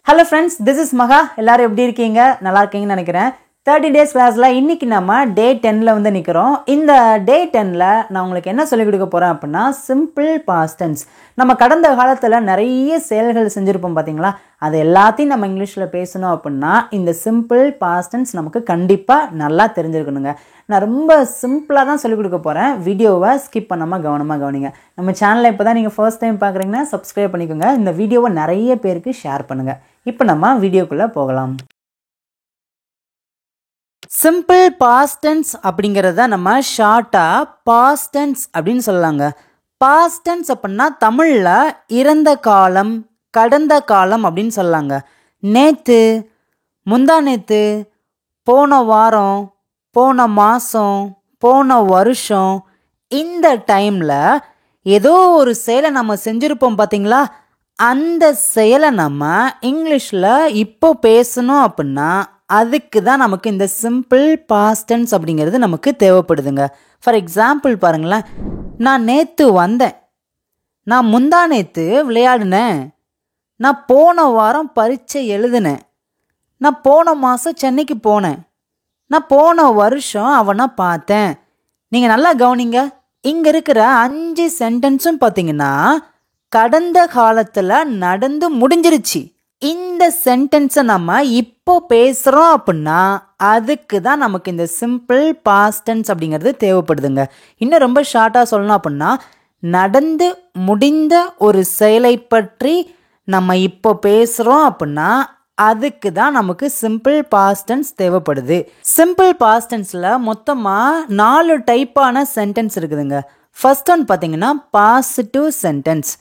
Hello friends, this is Maha. எல்லாரும் எப்படி இருக்கீங்க? நல்லா இருக்கீங்கன்னு நினைக்கிறேன். 30 days classல இன்னைக்கு நம்ம டே 10ல வந்து நிக்கிறோம். இந்த டே 10ல நான் உங்களுக்கு என்ன சொல்லிக் கொடுக்க போறேன் அப்படின்னா சிம்பிள் பாஸ்ட் டென்ஸ். நம்ம கடந்த காலத்துல நிறைய செயல்கள் செஞ்சிருப்போம் பாத்தீங்களா? அது எல்லாத்தையும் நம்ம இங்கிலீஷ்ல பேசணும் அப்படின்னா இந்த சிம்பிள் பாஸ்ட் டென்ஸ் நமக்கு கண்டிப்பா நல்லா தெரிஞ்சிருக்கணுங்க. நான் ரொம்ப சிம்பிளா தான் சொல்லிக் கொடுக்க போறேன். வீடியோவை ஸ்கிப் பண்ணாம கவனமா கவனிங்க. நம்ம சேனலை இப்பதான் நீங்க ஃபர்ஸ்ட் டைம் பாக்குறீங்கன்னா சப்ஸ்கிரைப் பண்ணிக்கோங்க. இந்த வீடியோவை நிறைய பேருக்கு ஷேர் பண்ணுங்க. இப்போ நம்ம வீடியோக்குள்ள போகலாம். சிம்பிள் பாஸ்ட் டென்ஸ் அப்படிங்கிறத நம்ம ஷார்ட்டா பாஸ்ட் டென்ஸ் அப்படின்னு சொல்லலாங்க. பாஸ்ட் டென்ஸ் அப்படின்னா தமிழ்ல இறந்த காலம், கடந்த காலம் அப்படின்னு சொல்லலாங்க. நேத்து, முந்தா நேத்து, போன வாரம், போன மாசம், போன வருஷம், இந்த டைம்ல ஏதோ ஒரு செயலை நம்ம செஞ்சிருப்போம் பாத்தீங்களா? அந்த செயலை நம்ம இங்கிலீஷ்ல இப்போ பேசணும் அப்படின்னா அதுக்கு தான் நமக்கு இந்த சிம்பிள் பாஸ்ட் டென்ஸ் அப்படிங்கிறது நமக்கு தேவைப்படுதுங்க. ஃபார் எக்ஸாம்பிள் பாருங்களேன், நான் நேற்று வந்தேன், நான் முந்தா நேற்று விளையாடினேன், நான் போன வாரம் பரீட்சை எழுதினேன், நான் போன மாதம் சென்னைக்கு போனேன், நான் போன வருஷம் அவனை பார்த்தேன். நீங்கள் நல்லா கவனிங்க, இங்கே இருக்கிற 5 சென்டென்ஸும் பார்த்தீங்கன்னா கடந்த காலத்தில் நடந்து முடிஞ்சிருச்சு. இந்த சென்டென்ஸை நம்ம இப்போ பேசுகிறோம் அப்படின்னா அதுக்கு தான் நமக்கு இந்த சிம்பிள் பாஸ்ட் டென்ஸ் அப்படிங்கிறது தேவைப்படுதுங்க. இன்னும் ரொம்ப ஷார்ட்டாக சொல்லணும் அப்படின்னா நடந்து முடிந்த ஒரு செயலை பற்றி நம்ம இப்போ பேசுகிறோம் அப்படின்னா அதுக்கு தான் நமக்கு சிம்பிள் பாஸ்ட் டென்ஸ் தேவைப்படுது. சிம்பிள் பாஸ்ட் டென்ஸில் மொத்தமாக 4 டைப்பான சென்டென்ஸ் இருக்குதுங்க. ஃபர்ஸ்ட் ஒன் பார்த்தீங்கன்னா பாசிட்டிவ் சென்டென்ஸ்.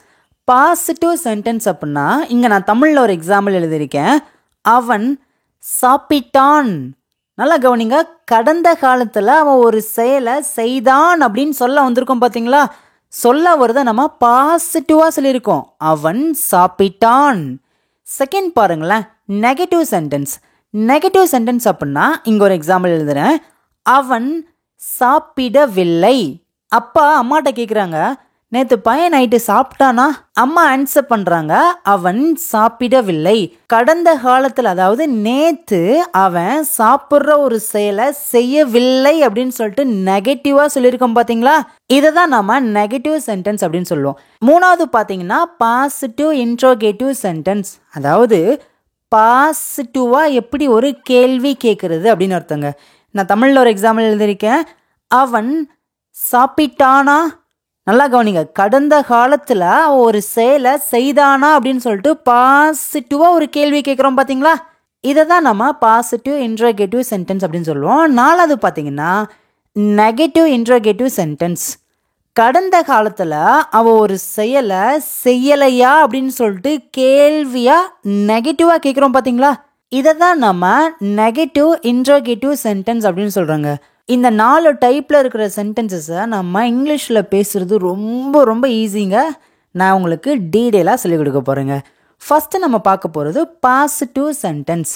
பாசிட்டிவ் சென்டென்ஸ் அப்படின்னா இங்கே நான் தமிழில் ஒரு எக்ஸாம்பிள் எழுதியிருக்கேன். அவன் சாப்பிட்டான். நல்லா கவனிங்க, கடந்த காலத்தில் அவன் ஒரு செயலை செய்தான் அப்படின்னு சொல்ல வந்திருக்கோம் பார்த்தீங்களா? சொல்ல வருத நம்ம பாசிட்டிவாக சொல்லியிருக்கோம், அவன் சாப்பிட்டான். செகண்ட் பாருங்களேன், நெகட்டிவ் சென்டென்ஸ். நெகட்டிவ் சென்டென்ஸ் அப்படின்னா இங்கே ஒரு எக்ஸாம்பிள் எழுதுறேன். அவன் சாப்பிடவில்லை. அப்பா அம்மாட்ட கேட்குறாங்க, நேற்று பையன் நைட்டு சாப்பிட்டானா? அம்மா ஆன்சர் பண்ணுறாங்க, அவன் சாப்பிடவில்லை. கடந்த காலத்தில் அதாவது நேற்று அவன் சாப்பிட்ற ஒரு செயலை செய்யவில்லை அப்படின்னு சொல்லிட்டு நெகட்டிவாக சொல்லியிருக்கோம் பார்த்தீங்களா? இதை தான் நம்ம நெகட்டிவ் சென்டென்ஸ் அப்படின்னு சொல்லுவோம். மூணாவது பார்த்தீங்கன்னா பாசிட்டிவ் இன்ட்ரோகேட்டிவ் சென்டென்ஸ். அதாவது பாசிட்டிவாக எப்படி ஒரு கேள்வி கேட்குறது அப்படின்னு அர்த்தங்க. நான் தமிழில் ஒரு எக்ஸாம்பிள் எழுதியிருக்கேன். அவன் சாப்பிட்டானா? நல்லா கவனிங்க, கடந்த காலத்தில் ஒரு செயலை செய்தானா அப்படின்னு சொல்லிட்டு பாசிட்டிவாக ஒரு கேள்வி கேட்குறோம் பார்த்தீங்களா? இதை தான் நம்ம பாசிட்டிவ் இன்ட்ரோகேட்டிவ் சென்டென்ஸ் அப்படின்னு சொல்லுவோம். நாலாவது பார்த்தீங்கன்னா நெகட்டிவ் இன்ட்ரோகேட்டிவ் சென்டென்ஸ். கடந்த காலத்தில் அவள் ஒரு செயலை செய்யலையா அப்படின்னு சொல்லிட்டு கேள்வியாக நெகட்டிவாக கேட்குறோம் பார்த்தீங்களா? இதை தான் நம்ம நெகட்டிவ் இன்ட்ரோகேட்டிவ் சென்டென்ஸ் அப்படின்னு சொல்கிறோங்க. இந்த 4 டைப்பில் இருக்கிற சென்டென்சஸை நம்ம இங்கிலீஷில் பேசுகிறது ரொம்ப ரொம்ப ஈஸிங்க. நான் உங்களுக்கு டீட்டெயிலாக சொல்லிக் கொடுக்க போகிறேங்க. ஃபஸ்ட்டு நம்ம பார்க்க போகிறது பாசிட்டிவ் சென்டென்ஸ்.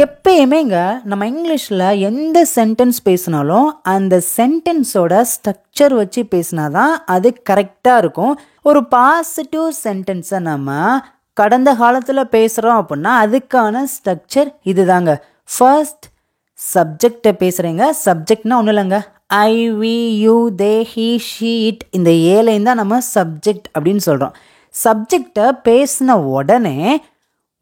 எப்பயுமேங்க நம்ம இங்கிலீஷில் எந்த சென்டென்ஸ் பேசினாலும் அந்த சென்டென்ஸோட ஸ்ட்ரக்சர் வச்சு பேசினா தான் அது கரெக்டாக இருக்கும். ஒரு பாசிட்டிவ் சென்டென்ஸை நம்ம கடந்த காலத்தில் பேசுகிறோம் அப்படின்னா அதுக்கான ஸ்ட்ரக்சர் இதுதாங்க. ஃபர்ஸ்ட் சப்ஜெக்டை பேசுகிறேங்க. சப்ஜெக்ட்னா ஒன்றும் இல்லைங்க, I, we, you, they, he, she, it, இந்த ஏழையும் தான் நம்ம சப்ஜெக்ட் அப்படின்னு சொல்கிறோம். சப்ஜெக்டை பேசின உடனே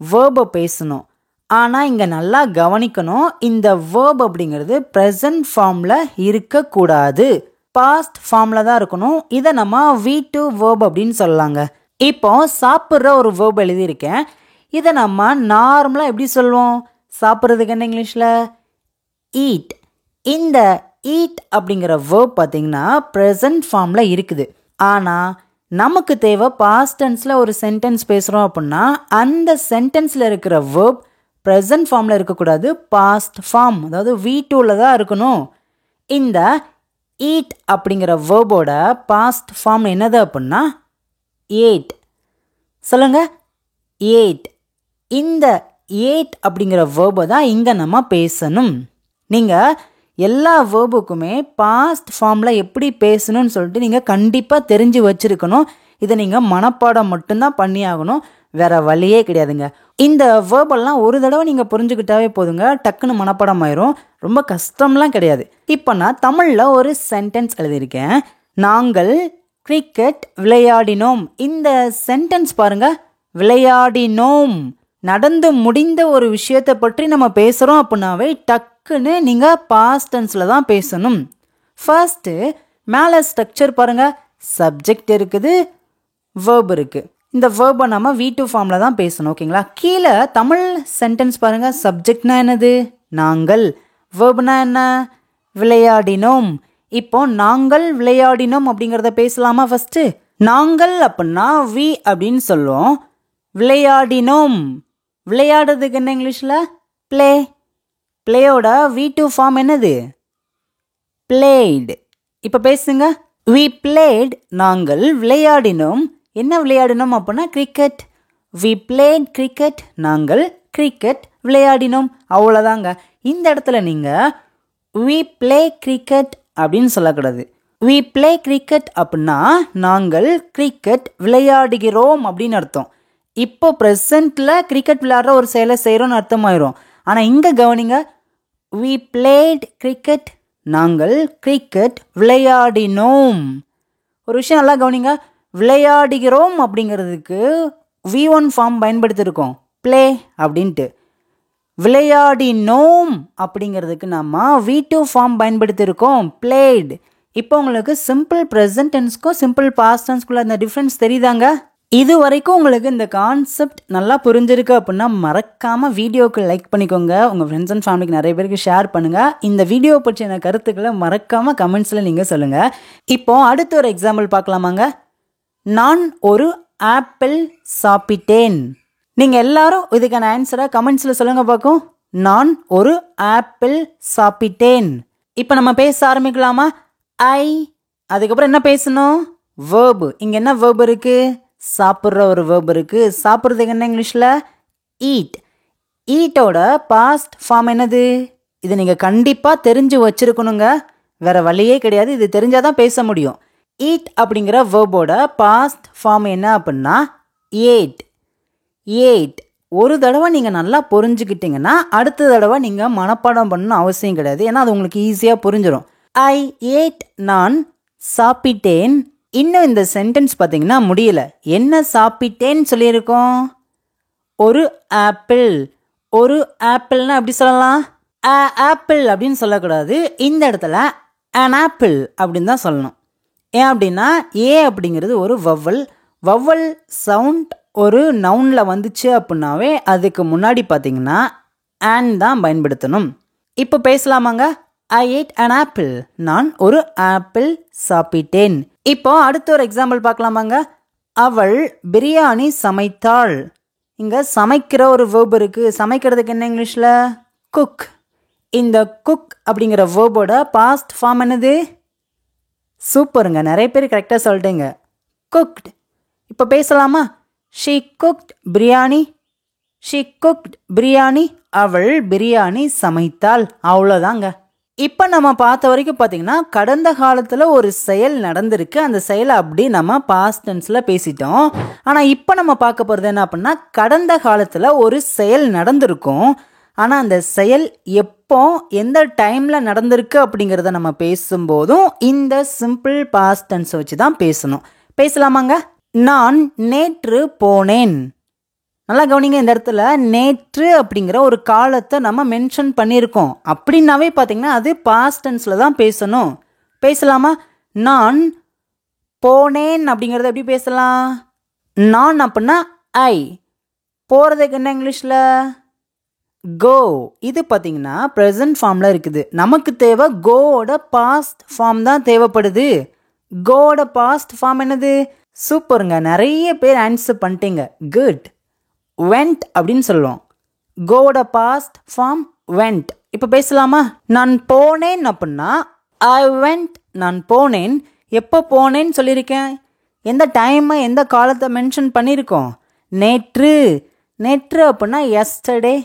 வேர்பை பேசணும். ஆனால் இங்கே நல்லா கவனிக்கணும், இந்த வேர்ப் அப்படிங்கிறது ப்ரெசன்ட் ஃபார்மில் இருக்கக்கூடாது, பாஸ்ட் ஃபார்மில் தான் இருக்கணும். இதை நம்ம V2 வேர்ப் அப்படின்னு சொல்லலாங்க. இப்போ சாப்பிட்ற ஒரு வேர்ப் எழுதியிருக்கேன். இதை நம்ம நார்மலாக எப்படி சொல்லுவோம்? சாப்பிட்றதுக்கு என்ன இங்கிலீஷில்? ஈட். இந்த ஈட் அப்படிங்கிற வேர்ப் பார்த்தீங்கன்னா ப்ரெசன்ட் ஃபார்மில் இருக்குது. ஆனால் நமக்கு தேவை பாஸ்ட் டென்ஸில் ஒரு சென்டென்ஸ் பேசுகிறோம் அப்படின்னா அந்த சென்டென்ஸில் இருக்கிற வேர்ப் ப்ரெசன்ட் ஃபார்மில் இருக்கக்கூடாது, பாஸ்ட் ஃபார்ம் அதாவது V2ல தான் இருக்கணும். இந்த ஈட் அப்படிங்கிற வேர்போட பாஸ்ட் ஃபார்ம் என்னது அப்படின்னா ஏட். சொல்லுங்க, ஏட். இந்த ஏட் அப்படிங்கிற வேர்பை தான் இங்கே நம்ம பேசணும். நீங்கள் எல்லா வேர்புக்குமே பாஸ்ட் ஃபார்மில் எப்படி பேசணும்னு சொல்லிட்டு நீங்கள் கண்டிப்பாக தெரிஞ்சு வச்சுருக்கணும். இதை நீங்கள் மனப்பாடம் மட்டும்தான் பண்ணி ஆகணும், வேற வழியே கிடையாதுங்க. இந்த வேர்பெல்லாம் ஒரு தடவை நீங்கள் புரிஞ்சுக்கிட்டாவே போதுங்க, டக்குன்னு மனப்பாடம் ஆயிரும், ரொம்ப கஷ்டம்லாம் கிடையாது. இப்போ நான் தமிழில் ஒரு சென்டென்ஸ் எழுதியிருக்கேன். நாங்கள் கிரிக்கெட் விளையாடினோம். இந்த சென்டென்ஸ் பாருங்க, விளையாடினோம், நடந்து முடிந்த ஒரு விஷயத்தை பற்றி நம்ம பேசுகிறோம் அப்படின்னாவே டக்குன்னு நீங்கள் பாஸ்ட் டென்ஸில் தான் பேசணும். ஃபர்ஸ்ட்டு மேலே ஸ்ட்ரக்சர் பாருங்கள், சப்ஜெக்ட் இருக்குது, வேர்ப் இருக்குது. இந்த வேர்பை நம்ம V2 ஃபார்மில் தான் பேசணும், ஓகேங்களா. கீழே தமிழ் சென்டென்ஸ் பாருங்கள், சப்ஜெக்ட்னா என்னது, நாங்கள், வேர்ப்னா என்ன, விளையாடினோம். இப்போ நாங்கள் விளையாடினோம் அப்படிங்கிறத பேசலாமா? ஃபஸ்ட்டு நாங்கள் அப்படின்னா வி அப்படின்னு சொல்லுவோம், விளையாடினோம், விளையாடுறதுக்கு என்ன இங்கிலீஷில் ப்ளே, ப்ளேயோட V2 ஃபார்ம் என்னது, பிளேட். இப்போ பேசுங்க, வி பிளேட், நாங்கள் விளையாடினோம். என்ன விளையாடினோம் அப்படின்னா கிரிக்கெட். வி பிளேட் கிரிக்கெட், நாங்கள் கிரிக்கெட் விளையாடினோம். அவ்வளோதாங்க. இந்த இடத்துல நீங்கள் வி பிளே கிரிக்கெட் அப்படின்னு சொல்லக்கூடாது. வி பிளே கிரிக்கெட் அப்படின்னா நாங்கள் கிரிக்கெட் விளையாடுகிறோம் அப்படின்னு அர்த்தம். இப்போ ப்ரெசண்ட்டில் கிரிக்கெட் விளையாடுற ஒரு செயலை செய்கிறோன்னு அர்த்தமாயிரும். ஆனால் இங்கே கவனிங்க, வி பிளேட் கிரிக்கெட், நாங்கள் கிரிக்கெட் விளையாடினோம். ஒரு விஷயம் நல்லா கவனிங்க, விளையாடுகிறோம் அப்படிங்கிறதுக்கு V1 ஃபார்ம் பயன்படுத்தியிருக்கோம், ப்ளே அப்படின்ட்டு. விளையாடினோம் அப்படிங்கிறதுக்கு நம்ம V2 ஃபார்ம் பயன்படுத்தியிருக்கோம், பிளேட். இப்போ உங்களுக்கு சிம்பிள் ப்ரெசன்ட் டென்ஸ்க்கும் சிம்பிள் பாஸ்ட் டென்ஸ்க்குள்ள இந்த டிஃப்ரென்ஸ் தெரியுதாங்க? இது வரைக்கும் உங்களுக்கு இந்த கான்செப்ட் நல்லா புரிஞ்சிருக்கு அப்படின்னா மறக்காமல் வீடியோவுக்கு லைக் பண்ணிக்கோங்க, உங்கள் ஃப்ரெண்ட்ஸ் அண்ட் ஃபேமிலிக்கு நிறைய பேருக்கு ஷேர் பண்ணுங்கள். இந்த வீடியோ பற்றின கருத்துக்களை மறக்காமல் கமெண்ட்ஸில் நீங்கள் சொல்லுங்கள். இப்போது அடுத்த ஒரு எக்ஸாம்பிள் பார்க்கலாமாங்க. நான் ஒரு ஆப்பிள் சாப்பிட்டேன். நீங்கள் எல்லாரும் இதுக்கான ஆன்சரை கமெண்ட்ஸில் சொல்லுங்கள் பார்க்கும். நான் ஒரு ஆப்பிள் சாப்பிட்டேன். இப்போ நம்ம பேச ஆரம்பிக்கலாமா? ஐ, அதுக்கப்புறம் என்ன பேசணும், வேர்பு. இங்கே என்ன வேர்பு இருக்குது, சாப்பிட்ற ஒரு வேர்பு இருக்குது. சாப்பிட்றதுக்கு என்ன இங்கிலீஷில் ஈட். ஈட்டோட பாஸ்ட் ஃபார்ம் என்னது, இது நீங்கள் கண்டிப்பாக தெரிஞ்சு வச்சுருக்கணுங்க, வேறு வழியே கிடையாது, இது தெரிஞ்சால் தான் பேச முடியும். ஈட் அப்படிங்கிற வேர்போட பாஸ்ட் ஃபார்ம் என்ன அப்படின்னா ஏட். ஏட் ஒரு தடவை நீங்கள் நல்லா புரிஞ்சுக்கிட்டீங்கன்னா அடுத்த தடவை நீங்கள் மனப்பாடம் பண்ணணும் அவசியம் கிடையாது, ஏன்னா அது உங்களுக்கு ஈஸியாக புரிஞ்சிடும். ஐ ஏட், நான் சாப்பிட்டேன். இன்னும் இந்த சென்டென்ஸ் பார்த்தீங்கன்னா முடியல. என்ன சாப்பிட்டேன்னு சொல்லியிருக்கோம், ஒரு ஆப்பிள். ஒரு ஆப்பிள்னா எப்படி சொல்லலாம், ஆப்பிள் அப்படின்னு சொல்லக்கூடாது, இந்த இடத்துல an ஆப்பிள் அப்படின்னு தான் சொல்லணும். ஏன் அப்படின்னா ஏ அப்படிங்கிறது ஒரு வவ்வல். வவ்வல் சவுண்ட் ஒரு நவுனில் வந்துச்சு அப்படின்னாவே அதுக்கு முன்னாடி பார்த்தீங்கன்னா ஆன் தான் பயன்படுத்தணும். இப்போ பேசலாமாங்க. ஐ ஏட் an ஆப்பிள், நான் ஒரு ஆப்பிள் சாப்பிட்டேன். இப்போ அடுத்த ஒரு எக்ஸாம்பிள் பார்க்கலாமாங்க. அவள் பிரியாணி சமைத்தாள். இங்கே சமைக்கிற ஒரு வேர்பு இருக்குது. சமைக்கிறதுக்கு என்ன இங்கிலீஷில் குக். இந்த குக் அப்படிங்கிற வேர்போட பாஸ்ட் ஃபார்ம் என்னது, சூப்பருங்க, நிறைய பேர் கரெக்டாக சொல்லிட்டேங்க, குக்ட். இப்போ பேசலாமா. She cooked biryani. She cooked biryani, அவள் பிரியாணி சமைத்தாள். அவ்வளோதாங்க. இப்போ நம்ம பார்த்த வரைக்கும் பார்த்தீங்கன்னா கடந்த காலத்தில் ஒரு செயல் நடந்திருக்கு, அந்த செயலை அப்படி நம்ம பாஸ்ட் டென்ஸில் பேசிட்டோம். ஆனால் இப்போ நம்ம பார்க்க போகிறது என்ன அப்படின்னா கடந்த காலத்தில் ஒரு செயல் நடந்திருக்கும், ஆனால் அந்த செயல் எப்போ எந்த டைமில் நடந்திருக்கு அப்படிங்கிறத நம்ம பேசும்போதும் இந்த சிம்பிள் பாஸ்ட் டென்ஸ் வச்சு தான் பேசணும். பேசலாமாங்க. நான் நேற்று போனேன். நல்லா கவனிங்க, இந்த இடத்துல நேற்று அப்படிங்கிற ஒரு காலத்தை நம்ம மென்ஷன் பண்ணியிருக்கோம். அப்படின்னாவே பார்த்தீங்கன்னா அது பாஸ்ட் டென்ஸில் தான் பேசணும். பேசலாமா. நான் போனேன் அப்படிங்கிறத எப்படி பேசலாம், நான் அப்படின்னா ஐ, போகிறதுக்கு என்ன இங்கிலீஷில் கோ. இது பார்த்தீங்கன்னா ப்ரெசன்ட் ஃபார்மில் இருக்குது. நமக்கு தேவை கோவோட பாஸ்ட் ஃபார்ம் தான் தேவைப்படுது. கோவோட பாஸ்ட் ஃபார்ம் என்னது, சூப்பருங்க, நிறைய பேர் ஆன்சர் பண்ணிட்டீங்க, குட். வெண்ட் அப்படின்னு சொல்லுவோம். கோவோட பாஸ்ட் ஃபார்ம் வெண்ட். இப்போ பேசலாமா. நான் போனேன் அப்படின்னா ஐ வெண்ட், நான் போனேன். எப்போ போனேன்னு சொல்லியிருக்கேன், எந்த டைமை எந்த காலத்தை மென்ஷன் பண்ணியிருக்கோம், நேற்று. நேற்று அப்படின்னா yesterday.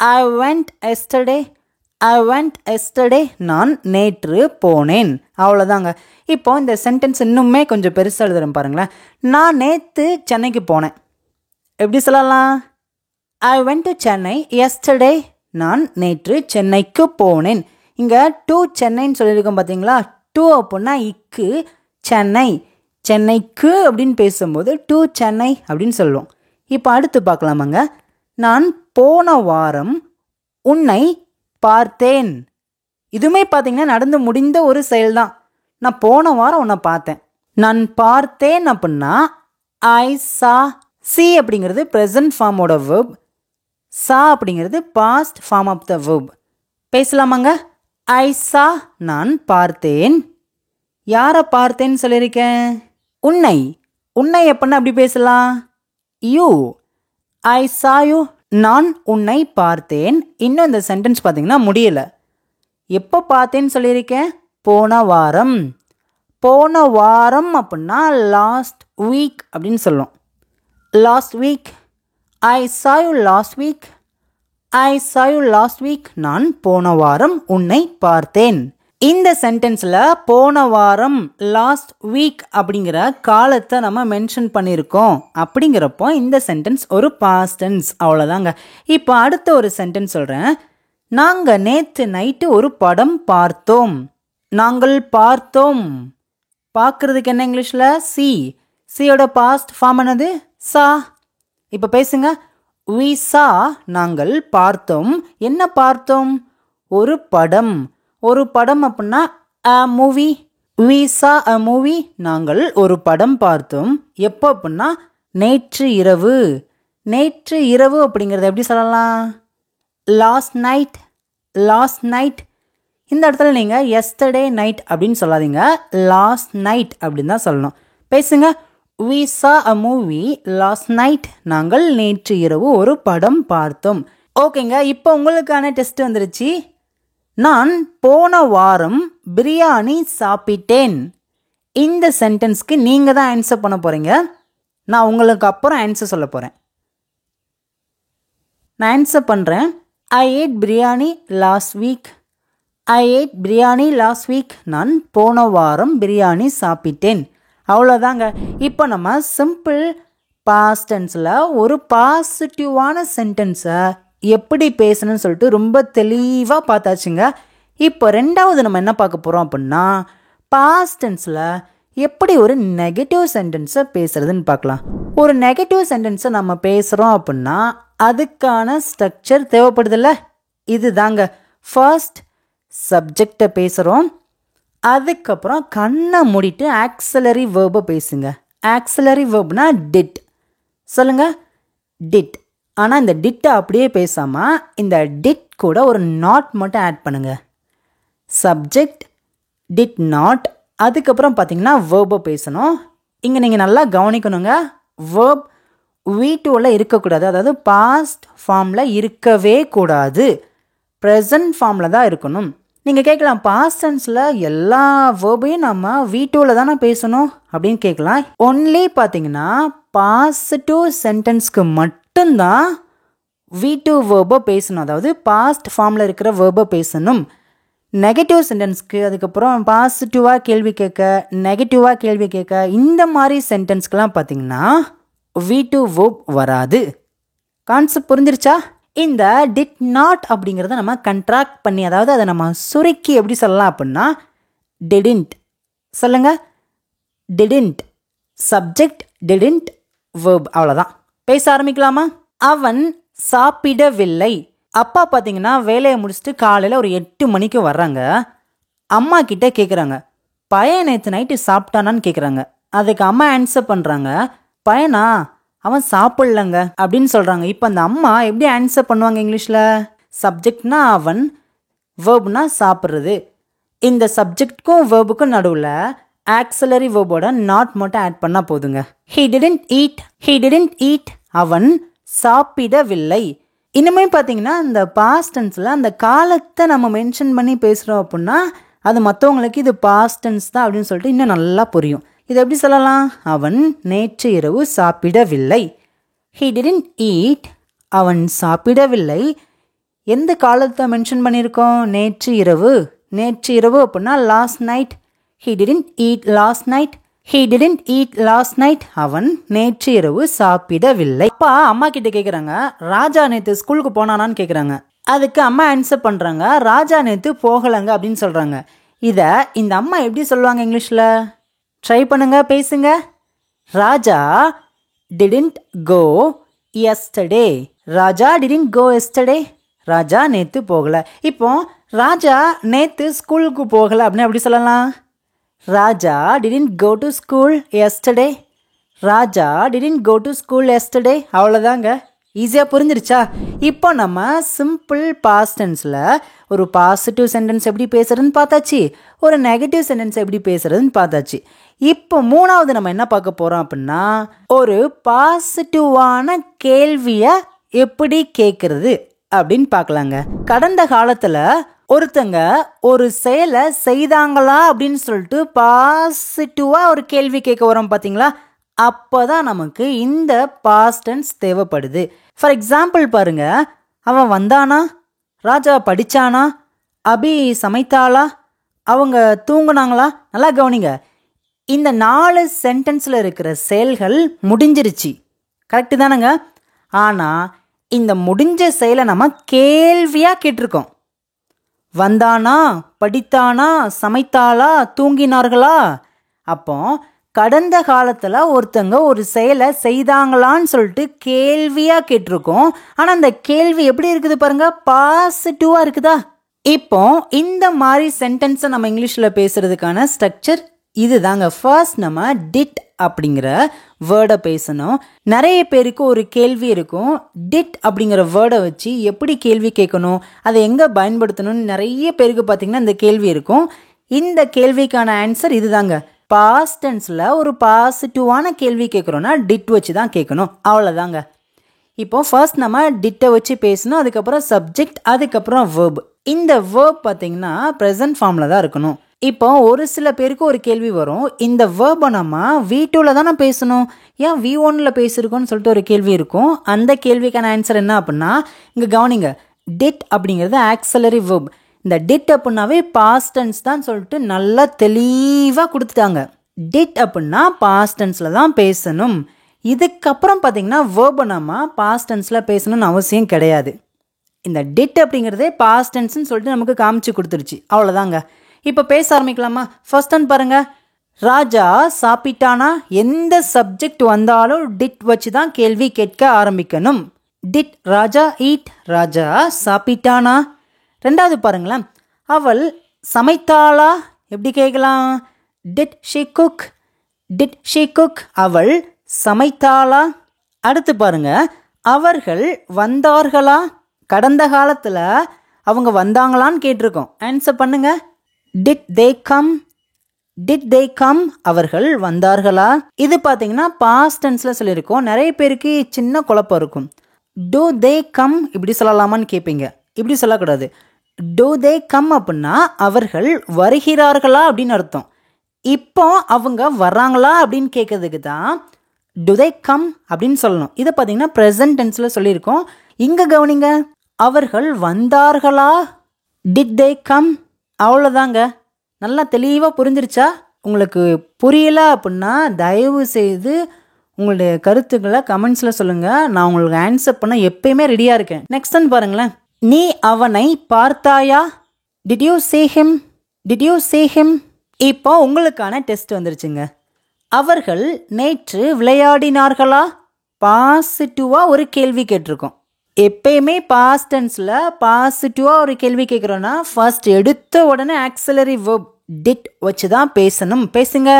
I went yesterday, I went yesterday. நான் நேற்று போனேன். அவ்வளோதாங்க. இப்போ இந்த சென்டென்ஸ் இன்னுமே கொஞ்சம் பெருசாக எழுதுறேன் பாருங்களேன். நான் நேற்று சென்னைக்கு போனேன். எப்படி சொல்லலாம்? I went to Chennai yesterday. நான் நேற்று சென்னைக்கு போனேன். இங்கே டு சென்னைன்னு சொல்லியிருக்கோம் பார்த்தீங்களா? டு அப்படின்னா இக்கு, சென்னை, சென்னைக்கு அப்படின்னு பேசும்போது டு சென்னை அப்படின்னு சொல்லுவோம். இப்போ அடுத்து பார்க்கலாமாங்க. நான் போன வாரம் உன்னை பார்த்தேன். இதுவுமே பார்த்தீங்கன்னா நடந்து முடிந்த ஒரு செயல் தான். நான் போன வாரம் உன்னை பார்த்தேன். நான் பார்த்தேன் அப்படின்னா ஐ சா. சி அப்படிங்கிறது ப்ரெசன்ட் ஃபார்மோட வேர்ப். சா அப்படிங்கிறது past form of the verb. பேசலாமாங்க? ஐ சா, நான் பார்த்தேன். யாரை பார்த்தேன்னு சொல்லியிருக்கேன்? உன்னை. உன்னை எப்படின்னா அப்படி பேசலாம்? யூ. I saw you. நான் உன்னை பார்த்தேன். இன்னும் இந்த சென்டென்ஸ் பார்த்தீங்கன்னா முடியலை. எப்போ பார்த்தேன்னு சொல்லியிருக்கேன்? போன வாரம். போன வாரம் அப்படின்னா லாஸ்ட் வீக் அப்படின்னு சொல்லுவோம். Last week. I saw you last week. I saw you last week. நான் போன வாரம் உன்னை பார்த்தேன். இந்த சென்டென்ஸில் போன வாரம், லாஸ்ட் வீக் அப்படிங்கிற காலத்தை நம்ம மென்ஷன் பண்ணியிருக்கோம். அப்படிங்கிறப்போ இந்த சென்டென்ஸ் ஒரு பாஸ்ட் டென்ஸ். அவ்வளோதாங்க. இப்போ அடுத்த ஒரு சென்டென்ஸ் சொல்கிறேன். நாங்கள் நேற்று நைட்டு ஒரு படம் பார்த்தோம். நாங்கள் பார்த்தோம். பார்க்குறதுக்கு என்ன இங்கிலீஷில்? சி. சியோட பாஸ்ட் ஃபார்ம் என்னது? சா. இப்போ பேசுங்க. we saw. நாங்கள் பார்த்தோம். என்ன பார்த்தோம்? ஒரு படம். ஒரு படம் அப்படின்னா a movie. we saw a movie. நாங்கள் ஒரு படம் பார்த்தோம். எப்போ அப்படின்னா நேற்று இரவு. நேற்று இரவு அப்படிங்கிறத எப்படி சொல்லலாம்? Last night. Last night. இந்த இடத்துல நீங்கள் yesterday night அப்படின்னு சொல்லாதீங்க. லாஸ்ட் நைட் அப்படின்னு தான் சொல்லணும். பேசுங்க. we saw a movie last night. நாங்கள் நேற்று இரவு ஒரு படம் பார்த்தோம். ஓகேங்க. இப்போ உங்களுக்கான டெஸ்ட் வந்துருச்சு. நான் போன வாரம் பிரியாணி சாப்பிட்டேன். இந்த சென்டென்ஸ்க்கு நீங்கள் தான் ஆன்சர் பண்ண போகிறீங்க. நான் உங்களுக்கு அப்புறம் ஆன்சர் சொல்ல போகிறேன். நான் ஆன்சர் பண்ணுறேன். I ate biryani last week. I ate biryani last week. நான் போன வாரம் பிரியாணி சாப்பிட்டேன். அவ்வளோதாங்க. இப்போ நம்ம சிம்பிள் பாஸ்ட் டென்ஸில் ஒரு பாசிட்டிவான சென்டென்ஸை எப்படி பேசணும்னு சொல்லிட்டு ரொம்ப தெளிவாக பார்த்தாச்சுங்க. இப்போ ரெண்டாவது நம்ம என்ன பார்க்க போகிறோம் அப்படின்னா, பாஸ்ட் டென்ஸில் எப்படி ஒரு நெகட்டிவ் சென்டென்ஸை பேசுகிறதுன்னு பார்க்கலாம். ஒரு நெகட்டிவ் சென்டென்ஸை நம்ம பேசுகிறோம் அப்படின்னா அதுக்கான ஸ்ட்ரக்சர் தேவைப்படுதில்ல? இது தாங்க. ஃபர்ஸ்ட் சப்ஜெக்டை பேசுகிறோம். அதுக்கப்புறம் கண்ணை மூடிட்டு ஆக்ஸிலரி வேர்பை பேசுங்க. ஆக்ஸிலரி வேர்ப்னா டிட். சொல்லுங்கள். டிட். ஆனால் இந்த டிட்டை அப்படியே பேசாமல் இந்த டிட் கூட ஒரு நாட் மட்டும் ஆட் பண்ணுங்க. Subject, did not. அதுக்கப்புறம் பார்த்தீங்கன்னா வேர்பை பேசணும். இங்கே நீங்கள் நல்லா கவனிக்கணுங்க. வேர்ப் V2ல இருக்கக்கூடாது. அதாவது பாஸ்ட் ஃபார்மில் இருக்கவே கூடாது. ப்ரெசன்ட் ஃபார்மில் தான் இருக்கணும். நீங்கள் கேட்கலாம், பாஸ்ட் டென்ஸில் எல்லா வேர்பையும் நம்ம V2ல தானே பேசணும் அப்படின்னு கேட்கலாம். ஒன்லி பார்த்தீங்கன்னா பாசிட்டிவ் சென்டென்ஸ்க்கு மட்டும்தான் V2 வேர்பை பேசணும். அதாவது பாஸ்ட் ஃபார்மில் இருக்கிற வேர்பை பேசணும். நெகட்டிவ் சென்டென்ஸ்க்கு, அதுக்கப்புறம் பாசிட்டிவாக கேள்வி கேட்க, நெகட்டிவாக கேள்வி கேட்க, இந்த மாதிரி சென்டென்ஸ்க்கெலாம் பார்த்தீங்கன்னா V2 வேர்ப் வராது. கான்செப்ட் புரிஞ்சிருச்சா? இந்த டிட் நாட் அப்படிங்கிறத நம்ம கண்ட்ராக்ட் பண்ணி, அதாவது அதை நம்ம சுருக்கி எப்படி சொல்லலாம் அப்படின்னா டிடின்ட். சொல்லுங்க. டிடின்ட். Subject didn't, verb. அவ்வளோதான். பேச ஆரம்பிக்கலாமா? அவன் சாப்பிடவில்லை. அப்பா பார்த்தீங்கன்னா வேலையை முடிச்சுட்டு காலையில் ஒரு 8 மணிக்கு வர்றாங்க. அம்மா கிட்ட கேட்குறாங்க, பையன் நேற்று நைட்டு சாப்பிட்டானான்னு கேட்குறாங்க. அதுக்கு அம்மா ஆன்சர் பண்ணுறாங்க, பையனா, அவன் சாப்பிட்லங்க அப்படின்னு சொல்கிறாங்க. இப்போ அந்த அம்மா எப்படி ஆன்சர் பண்ணுவாங்க இங்கிலீஷில்? சப்ஜெக்ட்னா அவன், வேர்ப்னா சாப்பிட்றது. இந்த சப்ஜெக்ட்க்கும் வேர்புக்கும் நடுவில் ஆக்ஸிலரி வேர்போட நாட் மட்டும் ஆட் பண்ணால் போதுங்க. He didn't eat. He didn't eat. அவன் சாப்பிடவில்லை. இனிமே பார்த்தீங்கன்னா இந்த பாஸ்ட் டென்ஸில் அந்த காலத்தை நம்ம மென்ஷன் பண்ணி பேசுகிறோம் அப்படின்னா அது மற்றவங்களுக்கு இது பாஸ்ட் டென்ஸ் தான் அப்படின்னு சொல்லிட்டு இன்னும் நல்லா புரியும். இது எப்படி சொல்லலாம்? அவன் நேற்று இரவு சாப்பிடவில்லை. He didn't eat. அவன் சாப்பிடவில்லை. எந்த காலத்தை மென்ஷன் பண்ணியிருக்கோம்? நேற்று இரவு. நேற்று இரவு அப்படின்னா last night. he didn't eat last night. he didn't eat last night. அவன் நேற்று இரவு சாப்பிடவில்லை. அப்பா அம்மா கிட்ட கேட்குறாங்க, ராஜா நேற்று ஸ்கூலுக்கு போனானான்னு கேட்குறாங்க. அதுக்கு அம்மா ஆன்சர் பண்ணுறாங்க, ராஜா நேற்று போகலைங்க அப்படின்னு சொல்கிறாங்க. இதை இந்த அம்மா எப்படி சொல்லுவாங்க இங்கிலீஷில்? ட்ரை பண்ணுங்க, பேசுங்க. ராஜா didn't go yesterday. Raja didn't go yesterday. ராஜா நேற்று போகலை. இப்போ ராஜா நேற்று ஸ்கூலுக்கு போகலை அப்படின்னு எப்படி சொல்லலாம்? ராஜா didn't go to school yesterday. Raja didn't go to school yesterday. அவ்வளோதாங்க. ஈஸியாக புரிஞ்சிருச்சா? இப்போ நம்ம சிம்பிள் பாஸ்ட் டென்ஸில் ஒரு பாசிட்டிவ் சென்டென்ஸ் எப்படி பேசுறதுன்னு பார்த்தாச்சு, ஒரு நெகட்டிவ் சென்டென்ஸ் எப்படி பேசுறதுன்னு பார்த்தாச்சு. இப்போ மூணாவது நம்ம என்ன பார்க்க போகிறோம் அப்படின்னா, ஒரு பாசிட்டிவான கேள்வியை எப்படி கேட்குறது அப்படின்னு பார்க்கலாங்க. கடந்த காலத்தில் ஒருத்தங்க ஒரு செயலை செய்தாங்களா அப்படின்னு சொல்லிட்டு பாசிட்டிவாக ஒரு கேள்வி கேட்க வரோம் பார்த்தீங்களா? அப்போ தான் நமக்கு இந்த பாஸ்ட் டென்ஸ் தேவைப்படுது. ஃபார் எக்ஸாம்பிள் பாருங்க, அவன் வந்தானா, ராஜா படித்தானா, அபி சமைத்தாளா, அவங்க தூங்குனாங்களா. நல்லா கவனிங்க, இந்த 4 சென்டென்ஸில் இருக்கிற செயல்கள் முடிஞ்சிருச்சு. கரெக்டு தானேங்க? ஆனால் இந்த முடிஞ்ச செயலை நம்ம கேள்வியாக கேட்டிருக்கோம். வந்தானா, படித்தானா, சமைத்தாளா, தூங்கினார்களா. அப்போ கடந்த காலத்தில் ஒருத்தங்க ஒரு செயலை செய்தாங்களான்னு சொல்லிட்டு கேள்வியாக கேட்டிருக்கோம். ஆனால் அந்த கேள்வி எப்படி இருக்குது பாருங்க, பாசிட்டிவாக இருக்குதா? இப்போ இந்த மாதிரி சென்டென்ஸை நம்ம இங்கிலீஷில் பேசுறதுக்கான ஸ்ட்ரக்சர் இது தாங்க. ஃபர்ஸ்ட் நம்ம டிட் அப்படிங்கிற வேர்டை பேசணும். நிறைய பேருக்கு ஒரு கேள்வி இருக்கும், டிட் அப்படிங்கிற வேர்டை வச்சு எப்படி கேள்வி கேட்கணும், அதை எங்கே பயன்படுத்தணும்னு நிறைய பேருக்கு பார்த்தீங்கன்னா இந்த கேள்வி இருக்கும். இந்த கேள்விக்கான ஆன்சர் இது தாங்க. பாஸ்ட் டென்ஸில் ஒரு பாசிட்டிவான கேள்வி கேட்குறோன்னா டிட் வச்சு தான் கேட்கணும். அவ்வளோதாங்க. இப்போ ஃபர்ஸ்ட் நம்ம டிட்டை வச்சு பேசணும், அதுக்கப்புறம் சப்ஜெக்ட், அதுக்கப்புறம் வேர்ப். இந்த வேர்ப் பார்த்தீங்கன்னா ப்ரெசன்ட் ஃபார்மில் தான் இருக்கணும். இப்போ ஒரு சில பேருக்கு ஒரு கேள்வி வரும், இந்த வேர்பை நம்ம V2ல தானே பேசணும், ஏன் V1ல பேசியிருக்கோன்னு சொல்லிட்டு ஒரு கேள்வி இருக்கும். அந்த கேள்விக்கான ஆன்சர் என்ன அப்படின்னா, இங்கே கவனிங்க, டிட் அப்படிங்கிறது ஆக்ஸலரி வேர்ப். இந்த டிட் அப்படின்னாவே பாஸ்ட் டென்ஸ் தான் சொல்லிட்டு நல்லா தெளிவாக கொடுத்துட்டாங்க. டிட் அப்படின்னா பாஸ்ட் டென்ஸில் தான் பேசணும். இதுக்கப்புறம் பார்த்தீங்கன்னா வேர்பை நம்ம பாஸ்ட் டென்ஸில் பேசணும்னு அவசியம் கிடையாது. இந்த டிட் அப்படிங்கிறதே பாஸ்ட் டென்ஸ்ன்னு சொல்லிட்டு நமக்கு காமிச்சு கொடுத்துருச்சு. அவ்வளோதாங்க. இப்போ பேச ஆரம்பிக்கலாமா? ஃபர்ஸ்ட் ஒன் பாருங்க, ராஜா சாப்பிட்டானா. எந்த சப்ஜெக்ட் வந்தாலும் டிட் வச்சு தான் கேள்வி கேட்க ஆரம்பிக்கணும். Did Raja eat. ராஜா சாப்பிட்டானா. ரெண்டாவது பாருங்களேன், அவள் சமைத்தாளா. எப்படி கேட்கலாம்? Did she cook. Did she cook. அவள் சமைத்தாளா. அடுத்து பாருங்க, அவர்கள் வந்தார்களா. கடந்த காலத்தில் அவங்க வந்தாங்களான்னு கேட்டிருக்கோம். ஆன்சர் பண்ணுங்க. Did they come. Did they come. அவர்கள் வந்தார்களா. இது பார்த்தீங்கன்னா பாஸ்ட் டென்ஸில் சொல்லியிருக்கோம். நிறைய பேருக்கு சின்ன குழப்பம் இருக்கும். டூ தே கம் இப்படி சொல்லலாமான்னு கேட்பீங்க. இப்படி சொல்லக்கூடாது. டூ தே கம் அப்படின்னா அவர்கள் வருகிறார்களா அப்படின்னு அர்த்தம். இப்போ அவங்க வர்றாங்களா அப்படின்னு கேட்கறதுக்கு தான் டு தே கம் அப்படின்னு சொல்லணும். இதை பார்த்தீங்கன்னா ப்ரெசன்ட் டென்ஸில் சொல்லியிருக்கோம். இங்கே கவனிங்க, அவர்கள் வந்தார்களா. Did they come. அவ்வளோதாங்க. நல்லா தெளிவாக புரிஞ்சிருச்சா? உங்களுக்கு புரியல அப்படின்னா தயவு செய்து உங்களுடைய கருத்துக்களை கமெண்ட்ஸில் சொல்லுங்கள். நான் உங்களுக்கு ஆன்சர் பண்ண எப்பயுமே ரெடியாக இருக்கேன். நெக்ஸ்ட் ஒன் பாருங்களேன், நீ அவனை பார்த்தாயா. Did you see him. Did you see him. இப்போ உங்களுக்கான டெஸ்ட் வந்துருச்சுங்க. அவர்கள் நேற்று விளையாடினார்களா. பாசிட்டிவாக ஒரு கேள்வி கேட்டிருக்கோம். எப்பயுமே பாஸ்ட் டென்ஸில் பாசிட்டிவாக ஒரு கேள்வி கேட்குறோன்னா ஃபர்ஸ்ட் எடுத்த உடனே ஆக்ஸலரி வேர்ப் டிட் வச்சு தான் பேசணும். பேசுங்க.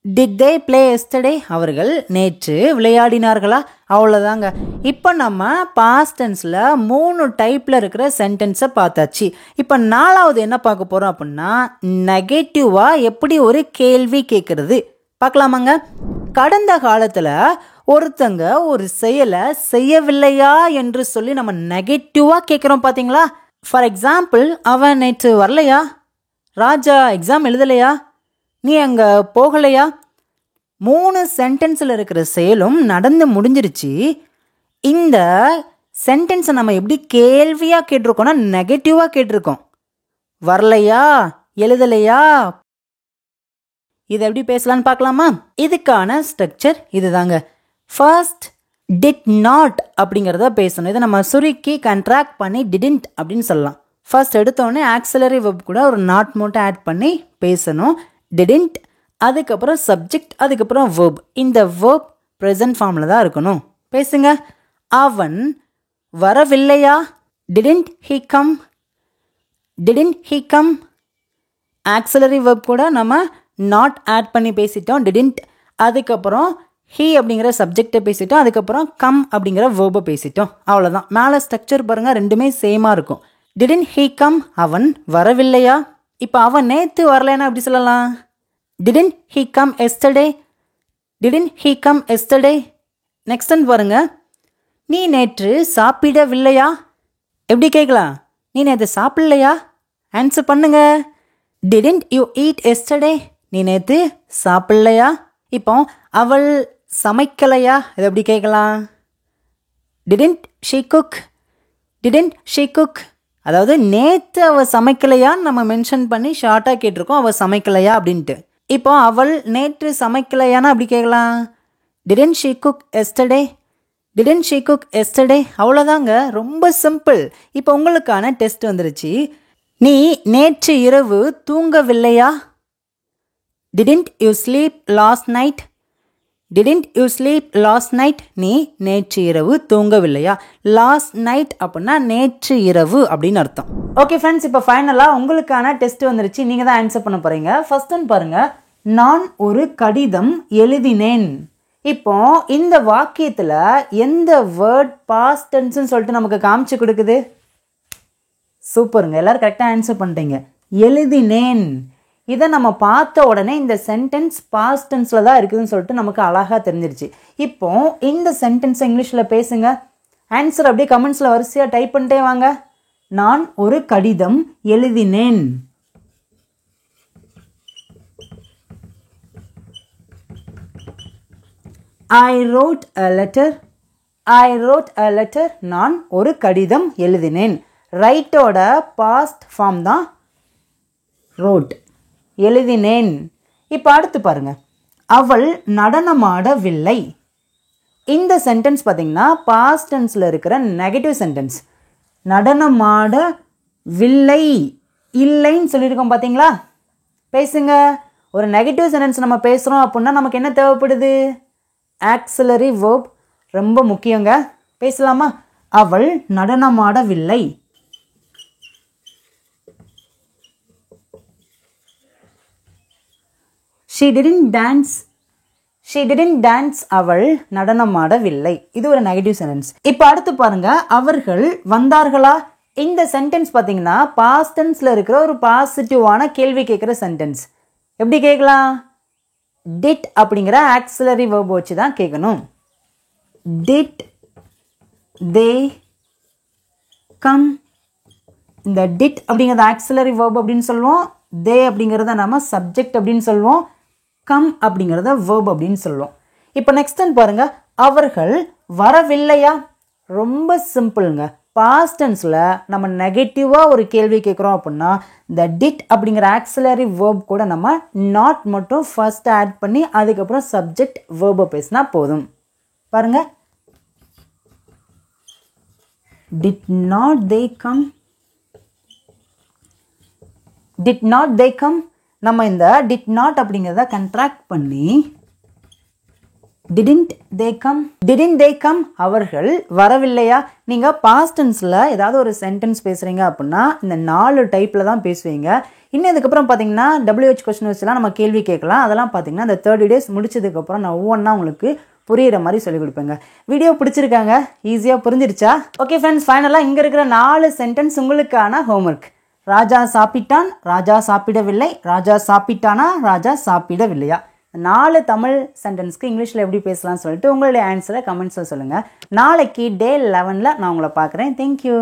Did they play yesterday. அவர்கள் நேற்று விளையாடினார்களா. அவ்வளோதாங்க. இப்போ நம்ம பாஸ்ட் டென்ஸில் 3 டைப்பில் இருக்கிற சென்டென்ஸை பார்த்தாச்சு. இப்போ 4வது என்ன பார்க்க போகிறோம் அப்படின்னா, நெகட்டிவாக எப்படி ஒரு கேள்வி கேட்குறது பார்க்கலாமாங்க. கடந்த காலத்தில் ஒருத்தங்க ஒரு செயலை செய்யவில்லையா என்று சொல்லி நம்ம நெகட்டிவாக கேட்குறோம் பார்த்தீங்களா. ஃபார் எக்ஸாம்பிள், அவன் நேற்று வரலையா. ராஜா எக்ஸாம் எழுதலையா. நீ அங்கே போகலையா. 3 சென்டென்ஸில் இருக்கிற செயலும் நடந்து முடிஞ்சிருச்சு. இந்த சென்டென்ஸை நம்ம எப்படி கேள்வியாக கேட்டிருக்கோம்னா நெகட்டிவாக கேட்டிருக்கோம். வரலையா, எழுதலையா, இதை எப்படி பேசலான்னு பார்க்கலாமா? இதுக்கான ஸ்ட்ரக்சர் இதுதாங்க. ஃபர்ஸ்ட் டிட் நாட் அப்படிங்கிறத பேசணும். இதை நம்ம சுருக்கி கண்ட்ராக்ட் பண்ணி டிடன்ட் அப்படின்னு சொல்லலாம். ஃபர்ஸ்ட் எடுத்தோடனே ஆக்சிலரி வெர்ப் கூட ஒரு நாட் மட்டும் ஆட் பண்ணி பேசணும். டிடன்ட், அதுக்கப்புறம் சப்ஜெக்ட், அதுக்கப்புறம் வெர்ப். இந்த வெர்ப் ப்ரெசன்ட் ஃபார்மில் தான் இருக்கணும். பேசுங்க. அவன் வரவில்லையா, didn't he come, didn't he come. Auxiliary verb கூட நம்ம நாட் ஆட் பண்ணி பேசிட்டோம், டிடன்ட். அதுக்கப்புறம் ஹீ அப்படிங்கிற சப்ஜெக்டை பேசிட்டோம், அதுக்கப்புறம் கம் அப்படிங்கிற வேர்பை பேசிட்டோம். அவ்வளோதான். மேலே ஸ்ட்ரக்சர் பாருங்கள், ரெண்டுமே சேமாக இருக்கும். டிடன்ட் ஹீ கம், அவன் வரவில்லையா. இப்போ அவன் நேற்று வரலைன்னா எப்படி சொல்லலாம்? Didn't he come yesterday, didn't he come yesterday. Next one பாருங்க, நீ நேற்று சாப்பிடவில்லையா. எப்படி கேட்கலாம்? நீ நேற்று சாப்பிடலையா? ஆன்சர் பண்ணுங்க. டிடன்ட் யூ ஈட் எஸ்டர்டே, நீ நேற்று சாப்பிடலையா. இப்போ அவள் சமைக்கலையா, இதை எப்படி கேட்கலாம்? Didn't she cook, didn't she cook. அதாவது நேற்று அவள் சமைக்கலையான்னு நம்ம மென்ஷன் பண்ணி ஷார்ட்டாக கேட்டிருக்கோம், அவள் சமைக்கலையா அப்படின்ட்டு. இப்போ அவள் நேற்று சமைக்கலையானா அப்படி கேட்கலாம்? Didn't she cook yesterday, didn't she cook yesterday. அவ்வளோதாங்க, ரொம்ப சிம்பிள். இப்போ உங்களுக்கான டெஸ்ட் வந்துருச்சு. நீ நேற்று இரவு தூங்கவில்லையா. Didn't you sleep last night, didn't you sleep last night. நீ நேற்று இரவு தூங்கவில்லையா. லாஸ்ட் நைட் அப்படின்னா நேற்று இரவு அப்படின்னு அர்த்தம். ஓகே ஃப்ரெண்ட்ஸ், இப்போ ஃபைனலாக உங்களுக்கான டெஸ்ட் வந்துருச்சு. நீங்கள் தான் ஆன்சர் பண்ண போகிறீங்க. ஃபர்ஸ்ட் ஒன் பாருங்கள், நான் ஒரு கடிதம் எழுதினேன். இப்போ இந்த வாக்கியத்தில் எந்த வேர்ட் பாஸ்ட் டென்ஸ்னு சொல்லிட்டு நமக்கு காமிச்சு கொடுக்குது? சூப்பருங்க, எல்லாரும் கரெக்டாக ஆன்சர் பண்ணிட்டீங்க. எழுதினேன். இதை நம்ம பார்த்த உடனே இந்த சென்டென்ஸ் பாஸ்ட் டென்ஸில் தான் இருக்குதுன்னு சொல்லிட்டு நமக்கு அழகாக தெரிஞ்சிருச்சு. இப்போ இந்த சென்டென்ஸை இங்கிலீஷில் பேசுங்க. ஆன்சர் அப்படியே கமெண்ட்ஸில் வரிசையாக டைப் பண்ணிட்டே வாங்க. நான் ஒரு கடிதம் எழுதினேன். I wrote a letter, I wrote a letter. நான் ஒரு கடிதம் எழுதினேன். ரைட்டோட பாஸ்ட் ஃபார்ம் தான் wrote. எழுதினேன். இப்போ அடுத்து பாருங்க, அவள் நடனமாடவில்லை. இந்த சென்டென்ஸ் பார்த்தீங்கன்னா பாஸ்ட் டென்ஸில் இருக்கிற நெகட்டிவ் சென்டென்ஸ். நடனமாடவில்லை, இல்லைன்னு சொல்லியிருக்கோம் பார்த்தீங்களா? பேசுங்க. ஒரு நெகட்டிவ் சென்டென்ஸ் நம்ம பேசுகிறோம் அப்படின்னா நமக்கு என்ன தேவைப்படுது? ஆக்சிலரி வேர்ப் ரொம்ப முக்கியங்க. பேசலாமா? அவள் நடனமாடவில்லை. She didn't dance, she didn't dance. அவள் நடனமாடவில்லை. இது ஒரு நெகட்டிவ் சென்டென்ஸ். இப்போ அடுத்து பாருங்க, அவர்கள் வந்தார்களா. இந்த சென்டென்ஸ் பார்த்தீங்கன்னா பாஸ்ட் டென்ஸ்ல இருக்கிற ஒரு பாசிட்டிவான கேள்வி கேட்குற சென்டென்ஸ். எப்படி கேட்கலாம்? டிட் அப்படிங்கிற ஆக்சிலரி வேர்ப் வச்சு தான் கேட்கணும். Did they come. இந்த டிட் அப்படிங்கிறது ஆக்சிலரி வேர்ப் அப்படின்னு சொல்லுவோம். தே அப்படிங்கிறத நம்ம சப்ஜெக்ட் அப்படின்னு சொல்லுவோம். கம் அப்படிங்கிறத வேர்ப் அப்படின்னு சொல்லுவோம். இப்போ நெக்ஸ்ட் டைம் பாருங்க, அவர்கள் வரவில்லையா. ரொம்ப சிம்பிளுங்க. பாஸ்ட் டென்ஸில் நம்ம நெகட்டிவாக ஒரு கேள்வி கேட்குறோம் அப்படின்னா இந்த டிட் அப்படிங்கிற ஆக்சிலரி வேர்ப் கூட நம்ம நாட் மட்டும் ஃபர்ஸ்ட் ஆட் பண்ணி அதுக்கப்புறம் சப்ஜெக்ட் வேர்பை பேசினா போதும். பாருங்க, did not they come, did not they come. நம்ம இந்த டிட் நாட் அப்படிங்கிறத கண்ட்ராக்ட் பண்ணி didn't they come, didn't they come. அவர்கள் வரவில்லையா. நீங்கள் பாஸ்ட் டென்ஸில் ஏதாவது ஒரு சென்டென்ஸ் பேசுகிறீங்க அப்படின்னா இந்த 4 டைப்பில் தான் பேசுவீங்க. இன்னும் இதுக்கப்புறம் பார்த்தீங்கன்னா WH கொஸ்டின் வச்சுலாம் நம்ம கேள்வி கேட்கலாம். அதெல்லாம் பார்த்தீங்கன்னா இந்த 30 days முடிச்சதுக்கப்புறம் நான் ஒவ்வொன்றா உங்களுக்கு புரியிற மாதிரி சொல்லிக் கொடுப்பேங்க. வீடியோ பிடிச்சிருக்காங்க, ஈஸியாக புரிஞ்சிருச்சா? ஓகே ஃப்ரெண்ட்ஸ், ஃபைனலாக இங்கே இருக்கிற 4 சென்டென்ஸ் உங்களுக்கான ஹோம்ஒர்க். ராஜா சாப்பிட்டான், ராஜா சாப்பிடவில்லை, ராஜா சாப்பிட்டானா, ராஜா சாப்பிடவில்லையா. 4 தமிழ் சென்டென்ஸ்க்கு இங்கிலீஷில் எப்படி பேசலாம்னு சொல்லிட்டு உங்களுடைய ஆன்சரை கமெண்ட்ஸில் சொல்லுங்கள். நாளைக்கு டே 11 நான் உங்களை பார்க்குறேன். தேங்க்யூ.